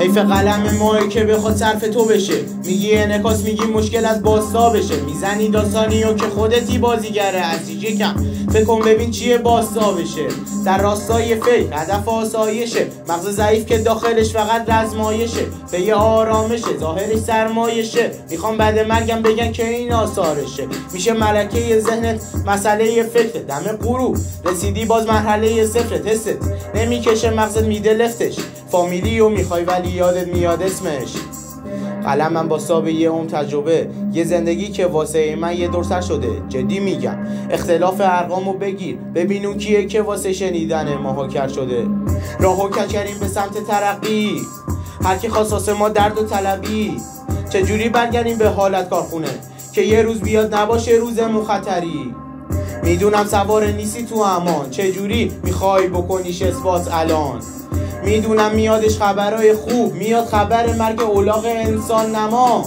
حیف قلم ماهی که بخواد صرف تو بشه. میگی انعکاس، میگی مشکل از باستا بشه. میزنی داستانیو که خودتی بازیگره. ازیج کم فکر کن ببین چیه باستا بشه. در راستای فکر هدف آسایشه. مغز ضعیف که داخلش فقط رزمایشه. به یه آرامشه ظاهرش سرمایشه. میخوام بعد مرگم بگن که این آثارشه. میشه ملکه ذهنت مسئله فکر. دم غروب رسیدی باز مرحله صفر. تستت نمیکشه مغزت میده لفتش. فامیلیو میخوای ولی یادت میاد اسمش. قلمم با ساب یه عمر تجربه. یه زندگی که واسه من یه دور سر شده. جدی میگم اختلاف ارقامو بگیر ببین اون کیه که واسه شنیدن ماها کر شده. راهو کج کردیم به سمت ترقی. هر کی خواست واسه ما درد و طلبی. چجوری برگردیم به حالت کارخونه که یه روز بیاد نباشه روزمون خطری. میدونم سوار نیستی تو امان. چجوری میخوای بکنیش اثبات الان؟ میدونم میادش خبرای خوب. میاد خبر مرگ اولاغ انسان نما.